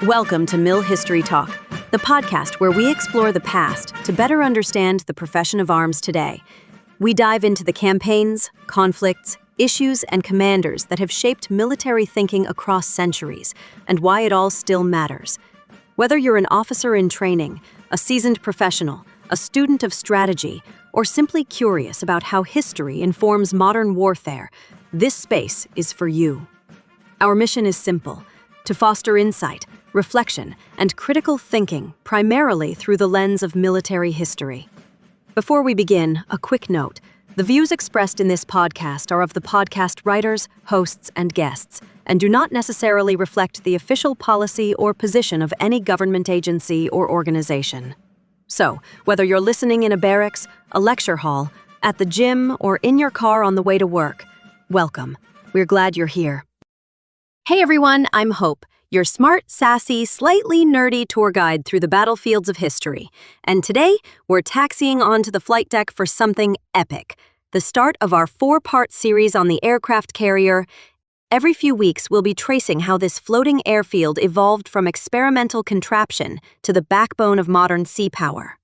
Welcome to Mill History Talk, the podcast where we explore the past to better understand the profession of arms today. We dive into the campaigns, conflicts, issues, and commanders that have shaped military thinking across centuries, and why it all still matters. Whether you're an officer in training, a seasoned professional, a student of strategy, or simply curious about how history informs modern warfare, this space is for you. Our mission is simple: to foster insight, reflection, and critical thinking primarily through the lens of military history. Before we begin, a quick note. The views expressed in this podcast are of the podcast writers, hosts, and guests, and do not necessarily reflect the official policy or position of any government agency or organization. So, whether you're listening in a barracks, a lecture hall, at the gym, or in your car on the way to work, welcome. We're glad you're here. Hey everyone, I'm Hope, your smart, sassy, slightly nerdy tour guide through the battlefields of history. And today, we're taxiing onto the flight deck for something epic, the start of our 4-part series on the aircraft carrier. Every few weeks, we'll be tracing how this floating airfield evolved from experimental contraption to the backbone of modern sea power.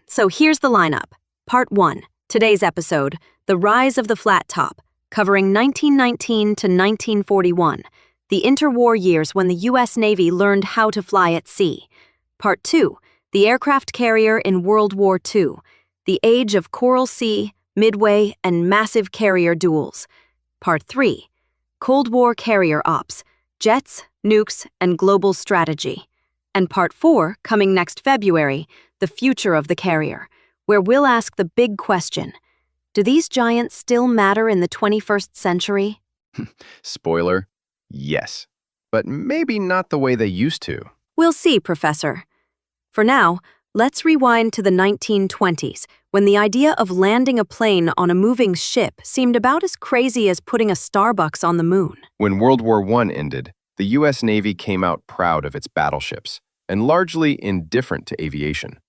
So here's the lineup. Part 1, today's episode, The Rise of the Flattop, covering 1919 to 1941, the interwar years when the U.S. Navy learned how to fly at sea. Part 2, the aircraft carrier in World War II, the age of Coral Sea, Midway, and massive carrier duels. Part 3, Cold War carrier ops, jets, nukes, and global strategy. And Part 4, coming next February, the future of the carrier, where we'll ask the big question: do these giants still matter in the 21st century? Spoiler, yes. But maybe not the way they used to. We'll see, Professor. For now, let's rewind to the 1920s, when the idea of landing a plane on a moving ship seemed about as crazy as putting a Starbucks on the moon. When World War I ended, the U.S. Navy came out proud of its battleships, and largely indifferent to aviation.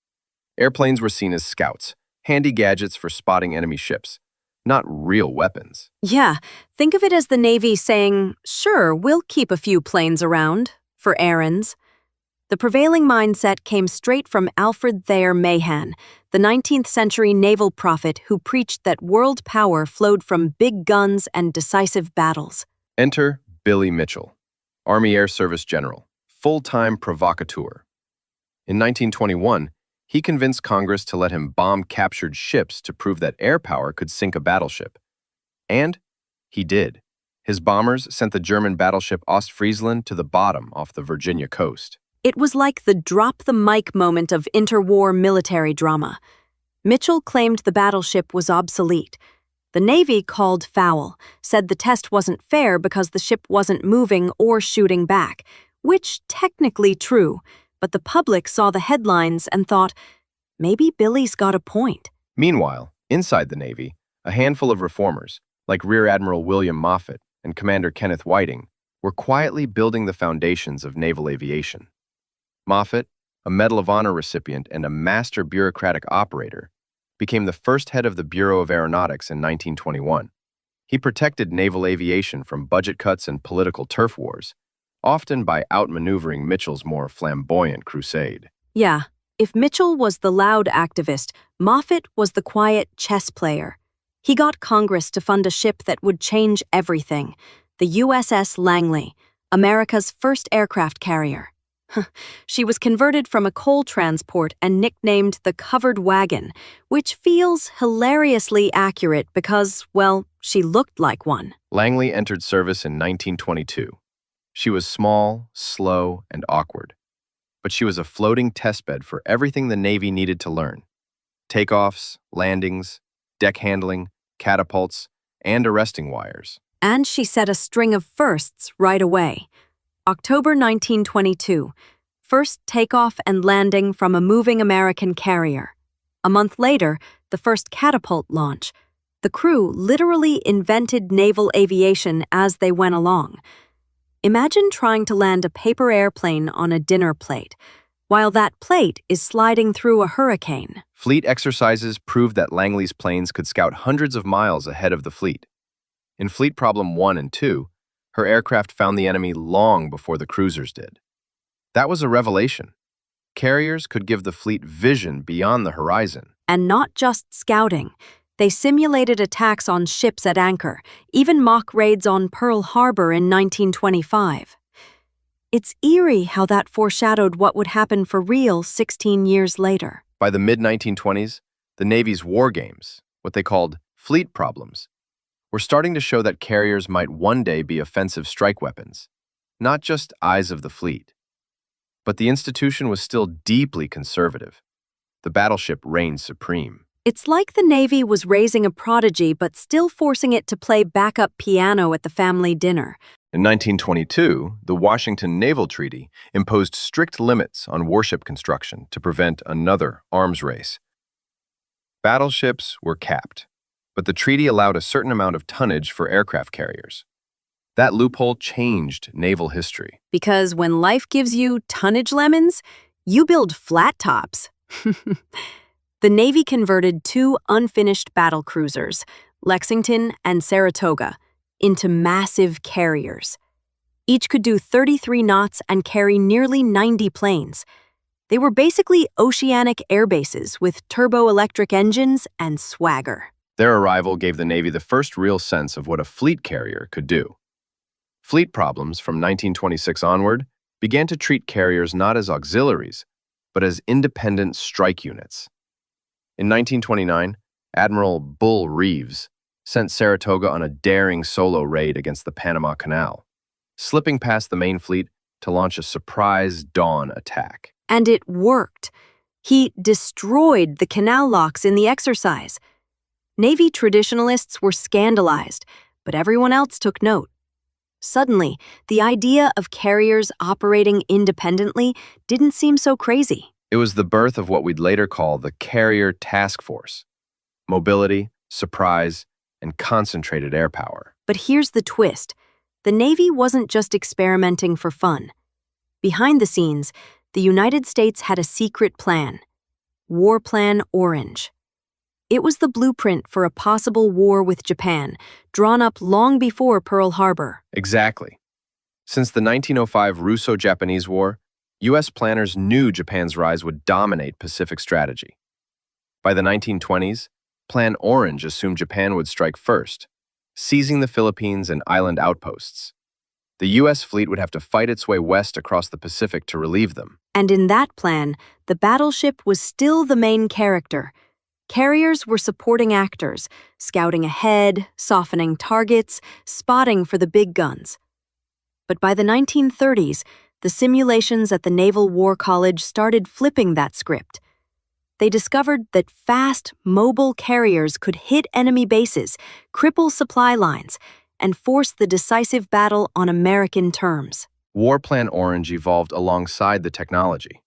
Airplanes were seen as scouts, handy gadgets for spotting enemy ships, not real weapons. Yeah, think of it as the Navy saying, sure, we'll keep a few planes around, for errands. The prevailing mindset came straight from Alfred Thayer Mahan, the 19th century naval prophet who preached that world power flowed from big guns and decisive battles. Enter Billy Mitchell, Army Air Service General, full-time provocateur. In 1921, he convinced Congress to let him bomb captured ships to prove that air power could sink a battleship. And he did. His bombers sent the German battleship Ostfriesland to the bottom off the Virginia coast. It was like the drop-the-mic moment of interwar military drama. Mitchell claimed the battleship was obsolete. The Navy called foul, said the test wasn't fair because the ship wasn't moving or shooting back, which technically true, but the public saw the headlines and thought, maybe Billy's got a point. Meanwhile, inside the Navy, a handful of reformers, like Rear Admiral William Moffett and Commander Kenneth Whiting, were quietly building the foundations of naval aviation. Moffett, a Medal of Honor recipient and a master bureaucratic operator, became the first head of the Bureau of Aeronautics in 1921. He protected naval aviation from budget cuts and political turf wars, often by outmaneuvering Mitchell's more flamboyant crusade. Yeah, if Mitchell was the loud activist, Moffett was the quiet chess player. He got Congress to fund a ship that would change everything, the USS Langley, America's first aircraft carrier. She was converted from a coal transport and nicknamed the Covered Wagon, which feels hilariously accurate because, well, she looked like one. Langley entered service in 1922. She was small, slow, and awkward. But she was a floating testbed for everything the Navy needed to learn: takeoffs, landings, deck handling, catapults, and arresting wires. And she set a string of firsts right away. October 1922, first takeoff and landing from a moving American carrier. A month later, the first catapult launch. The crew literally invented naval aviation as they went along. Imagine trying to land a paper airplane on a dinner plate, while that plate is sliding through a hurricane. Fleet exercises proved that Langley's planes could scout hundreds of miles ahead of the fleet. In Fleet Problem 1 and 2, her aircraft found the enemy long before the cruisers did. That was a revelation. Carriers could give the fleet vision beyond the horizon. And not just scouting. They simulated attacks on ships at anchor, even mock raids on Pearl Harbor in 1925. It's eerie how that foreshadowed what would happen for real 16 years later. By the mid-1920s, the Navy's war games, what they called fleet problems, were starting to show that carriers might one day be offensive strike weapons, not just eyes of the fleet. But the institution was still deeply conservative. The battleship reigned supreme. It's like the Navy was raising a prodigy but still forcing it to play backup piano at the family dinner. In 1922, the Washington Naval Treaty imposed strict limits on warship construction to prevent another arms race. Battleships were capped, but the treaty allowed a certain amount of tonnage for aircraft carriers. That loophole changed naval history. Because when life gives you tonnage lemons, you build flattops. The Navy converted two unfinished battle cruisers, Lexington and Saratoga, into massive carriers. Each could do 33 knots and carry nearly 90 planes. They were basically oceanic air bases with turbo-electric engines and swagger. Their arrival gave the Navy the first real sense of what a fleet carrier could do. Fleet problems from 1926 onward began to treat carriers not as auxiliaries, but as independent strike units. In 1929, Admiral Bull Reeves sent Saratoga on a daring solo raid against the Panama Canal, slipping past the main fleet to launch a surprise dawn attack. And it worked. He destroyed the canal locks in the exercise. Navy traditionalists were scandalized, but everyone else took note. Suddenly, the idea of carriers operating independently didn't seem so crazy. It was the birth of what we'd later call the Carrier Task Force: mobility, surprise, and concentrated air power. But here's the twist. The Navy wasn't just experimenting for fun. Behind the scenes, the United States had a secret plan: War Plan Orange. It was the blueprint for a possible war with Japan, drawn up long before Pearl Harbor. Exactly. Since the 1905 Russo-Japanese War, U.S. planners knew Japan's rise would dominate Pacific strategy. By the 1920s, Plan Orange assumed Japan would strike first, seizing the Philippines and island outposts. The U.S. fleet would have to fight its way west across the Pacific to relieve them. And in that plan, the battleship was still the main character. Carriers were supporting actors, scouting ahead, softening targets, spotting for the big guns. But by the 1930s, the simulations at the Naval War College started flipping that script. They discovered that fast, mobile carriers could hit enemy bases, cripple supply lines, and force the decisive battle on American terms. War Plan Orange evolved alongside the technology.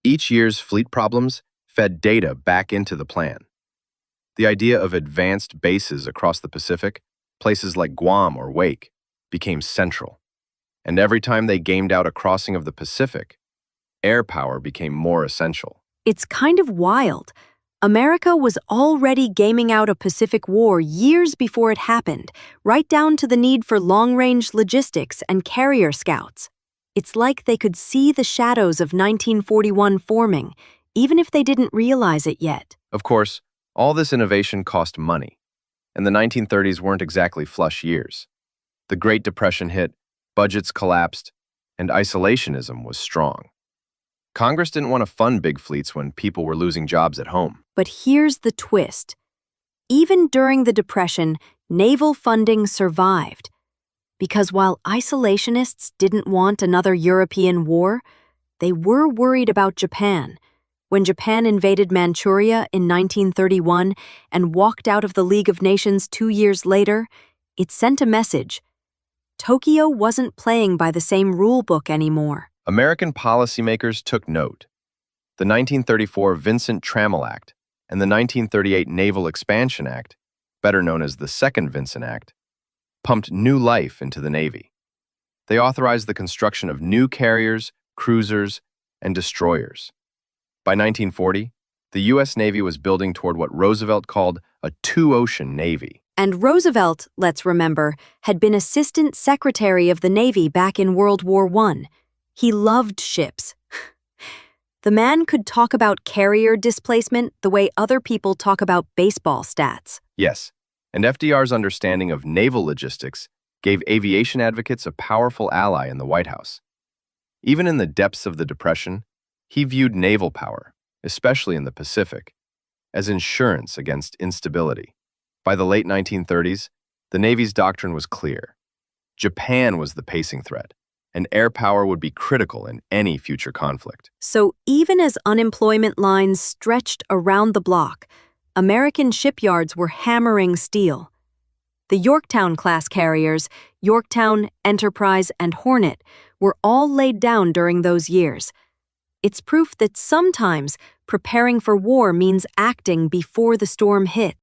Each year's fleet problems fed data back into the plan. The idea of advanced bases across the Pacific, places like Guam or Wake, became central. And every time they gamed out a crossing of the Pacific, air power became more essential. It's kind of wild. America was already gaming out a Pacific War years before it happened, right down to the need for long-range logistics and carrier scouts. It's like they could see the shadows of 1941 forming, even if they didn't realize it yet. Of course, all this innovation cost money, and the 1930s weren't exactly flush years. The Great Depression hit, budgets collapsed, and isolationism was strong. Congress didn't want to fund big fleets when people were losing jobs at home. But here's the twist. Even during the Depression, naval funding survived. Because while isolationists didn't want another European war, they were worried about Japan. When Japan invaded Manchuria in 1931 and walked out of the League of Nations 2 years later, it sent a message. Tokyo wasn't playing by the same rulebook anymore. American policymakers took note. The 1934 Vincent Trammell Act and the 1938 Naval Expansion Act, better known as the Second Vincent Act, pumped new life into the Navy. They authorized the construction of new carriers, cruisers, and destroyers. By 1940, the U.S. Navy was building toward what Roosevelt called a two-ocean Navy. And Roosevelt, let's remember, had been Assistant Secretary of the Navy back in World War I. He loved ships. The man could talk about carrier displacement the way other people talk about baseball stats. Yes, and FDR's understanding of naval logistics gave aviation advocates a powerful ally in the White House. Even in the depths of the Depression, he viewed naval power, especially in the Pacific, as insurance against instability. By the late 1930s, the Navy's doctrine was clear. Japan was the pacing threat, and air power would be critical in any future conflict. So even as unemployment lines stretched around the block, American shipyards were hammering steel. The Yorktown-class carriers, Yorktown, Enterprise, and Hornet, were all laid down during those years. It's proof that sometimes preparing for war means acting before the storm hit.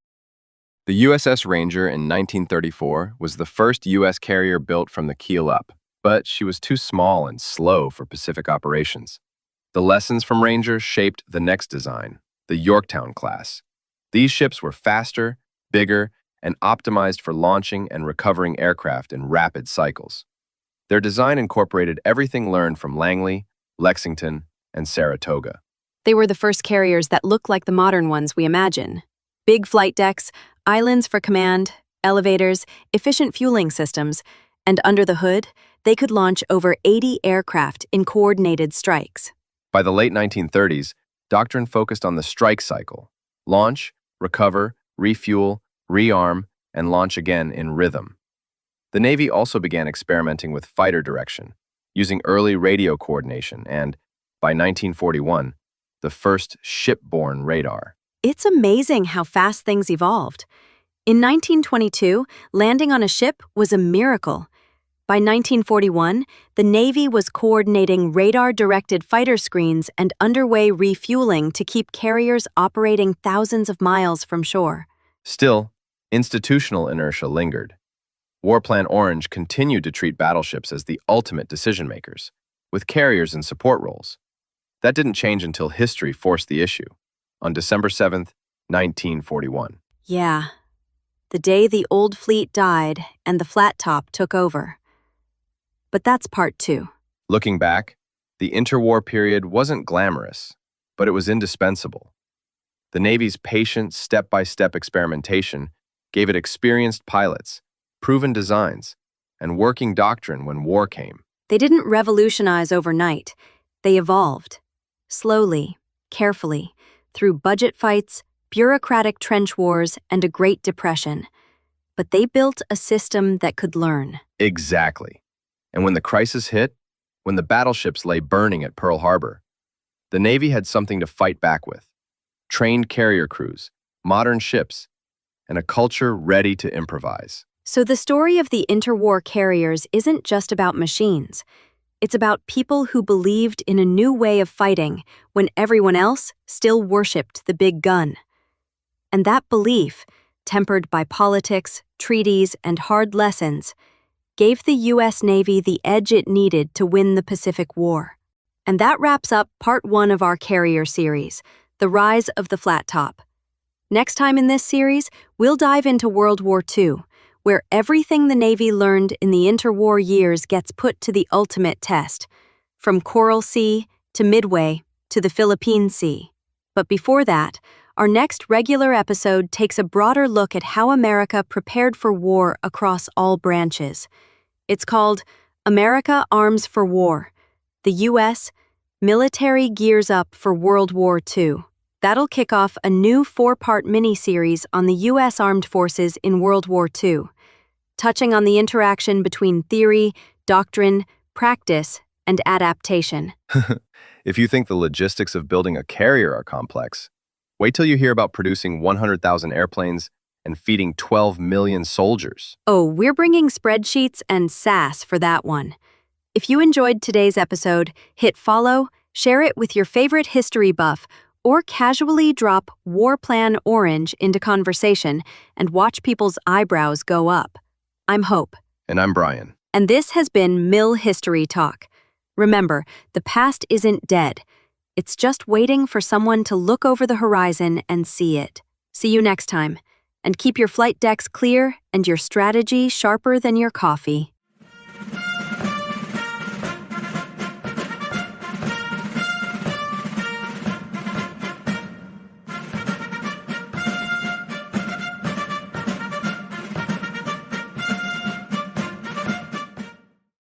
The USS Ranger in 1934 was the first U.S. carrier built from the keel up, but she was too small and slow for Pacific operations. The lessons from Ranger shaped the next design, the Yorktown class. These ships were faster, bigger, and optimized for launching and recovering aircraft in rapid cycles. Their design incorporated everything learned from Langley, Lexington, and Saratoga. They were the first carriers that looked like the modern ones we imagine. Big flight decks, islands for command, elevators, efficient fueling systems, and under the hood, they could launch over 80 aircraft in coordinated strikes. By the late 1930s, doctrine focused on the strike cycle: launch, recover, refuel, rearm, and launch again in rhythm. The Navy also began experimenting with fighter direction, using early radio coordination and, by 1941, the first shipborne radar. It's amazing how fast things evolved. In 1922, landing on a ship was a miracle. By 1941, the Navy was coordinating radar-directed fighter screens and underway refueling to keep carriers operating thousands of miles from shore. Still, institutional inertia lingered. War Plan Orange continued to treat battleships as the ultimate decision-makers, with carriers in support roles. That didn't change until history forced the issue, on December 7, 1941. Yeah, the day the old fleet died and the Flattop took over. But that's part two. Looking back, the interwar period wasn't glamorous, but it was indispensable. The Navy's patient, step-by-step experimentation gave it experienced pilots, proven designs, and working doctrine when war came. They didn't revolutionize overnight. They evolved, slowly, carefully, through budget fights, bureaucratic trench wars, and a Great Depression. But they built a system that could learn. Exactly. And when the crisis hit, when the battleships lay burning at Pearl Harbor, the Navy had something to fight back with: trained carrier crews, modern ships, and a culture ready to improvise. So the story of the interwar carriers isn't just about machines. It's about people who believed in a new way of fighting when everyone else still worshipped the big gun. And that belief, tempered by politics, treaties, and hard lessons, gave the U.S. Navy the edge it needed to win the Pacific War. And that wraps up part one of our carrier series, The Rise of the Flattop. Next time in this series, we'll dive into World War II, where everything the Navy learned in the interwar years gets put to the ultimate test, from Coral Sea to Midway to the Philippine Sea. But before that, our next regular episode takes a broader look at how America prepared for war across all branches. It's called America Arms for War. The U.S. Military Gears Up for World War II. That'll kick off a new 4-part mini-series on the U.S. Armed Forces in World War II, touching on the interaction between theory, doctrine, practice, and adaptation. If you think the logistics of building a carrier are complex, wait till you hear about producing 100,000 airplanes and feeding 12 million soldiers. Oh, we're bringing spreadsheets and sass for that one. If you enjoyed today's episode, hit follow, share it with your favorite history buff, or casually drop War Plan Orange into conversation and watch people's eyebrows go up. I'm Hope. And I'm Brian. And this has been Mill History Talk. Remember, the past isn't dead. It's just waiting for someone to look over the horizon and see it. See you next time. And keep your flight decks clear and your strategy sharper than your coffee.